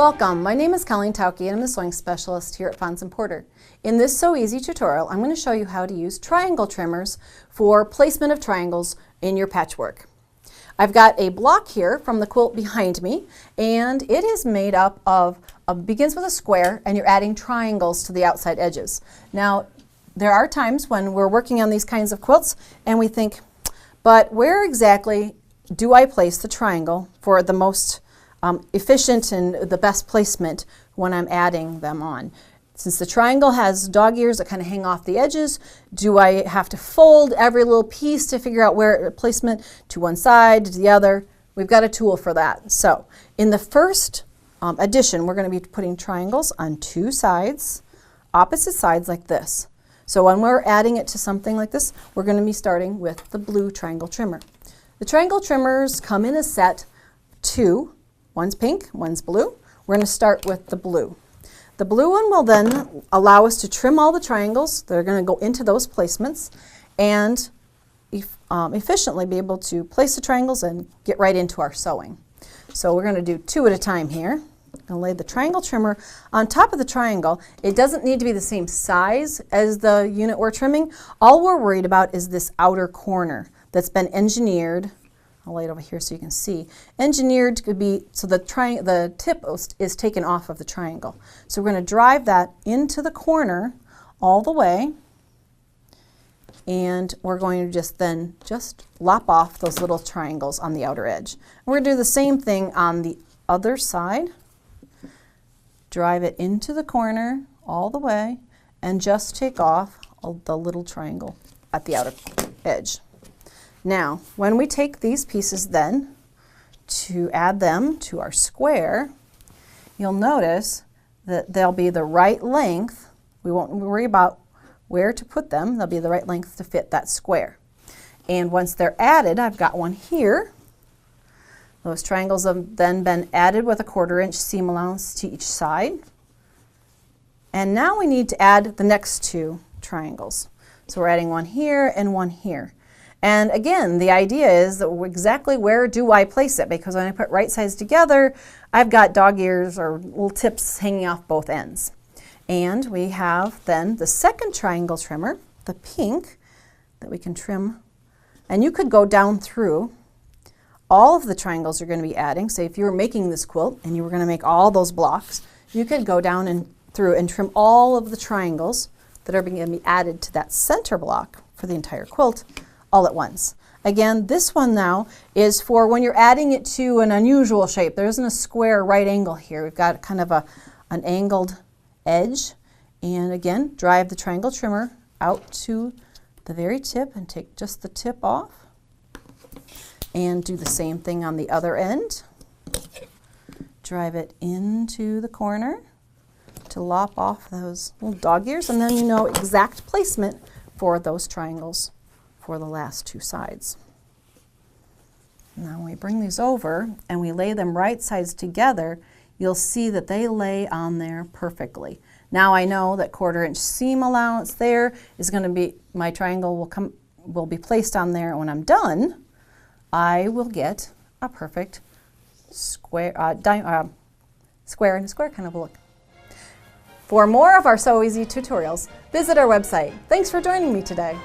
Welcome, my name is Colleen Tauke and I'm the sewing specialist here at Fons and Porter. In this Sew Easy tutorial, I'm going to show you how to use triangle trimmers for placement of triangles in your patchwork. I've got a block here from the quilt behind me, and it is made up of, begins with a square, and you're adding triangles to the outside edges. Now, there are times when we're working on these kinds of quilts and we think, but where exactly do I place the triangle for the most efficient and the best placement when I'm adding them on? Since the triangle has dog ears that kind of hang off the edges, do I have to fold every little piece to figure out where placement to one side, to the other? We've got a tool for that. So in the first edition, we're going to be putting triangles on two sides, opposite sides like this. So when we're adding it to something like this, we're going to be starting with the blue triangle trimmer. The triangle trimmers come in a set two. One's pink, one's blue. We're going to start with the blue. The blue one will then allow us to trim all the triangles that are going to go into those placements and efficiently be able to place the triangles and get right into our sewing. So we're going to do two at a time here. I'm going to lay the triangle trimmer on top of the triangle. It doesn't need to be the same size as the unit we're trimming. All we're worried about is this outer corner that's been engineered. I'll lay it over here so you can see. Engineered could be so the tip is taken off of the triangle. So we're going to drive that into the corner all the way, and we're going to just lop off those little triangles on the outer edge. And we're going to do the same thing on the other side. Drive it into the corner all the way and just take off the little triangle at the outer edge. Now, when we take these pieces then to add them to our square, you'll notice that they'll be the right length. We won't worry about where to put them. They'll be the right length to fit that square. And once they're added, I've got one here. Those triangles have then been added with a 1/4 inch seam allowance to each side. And now we need to add the next two triangles. So we're adding one here and one here. And again, the idea is that exactly where do I place it? Because when I put right sides together, I've got dog ears or little tips hanging off both ends. And we have then the second triangle trimmer, the pink, that we can trim. And you could go down through all of the triangles you're going to be adding. Say if you were making this quilt and you were going to make all those blocks, you could go down and through and trim all of the triangles that are going to be added to that center block for the entire quilt all at once. Again, this one now is for when you're adding it to an unusual shape. There isn't a square right angle here. We've got kind of an angled edge. And again, drive the triangle trimmer out to the very tip and take just the tip off. And do the same thing on the other end. Drive it into the corner to lop off those little dog ears, and then you know exact placement for those triangles for the last two sides. Now when we bring these over and we lay them right sides together, you'll see that they lay on there perfectly. Now I know that 1/4 inch seam allowance there is going to be, my triangle will be placed on there, and when I'm done, I will get a perfect square, square and a square kind of look. For more of our Sew Easy tutorials, visit our website. Thanks for joining me today.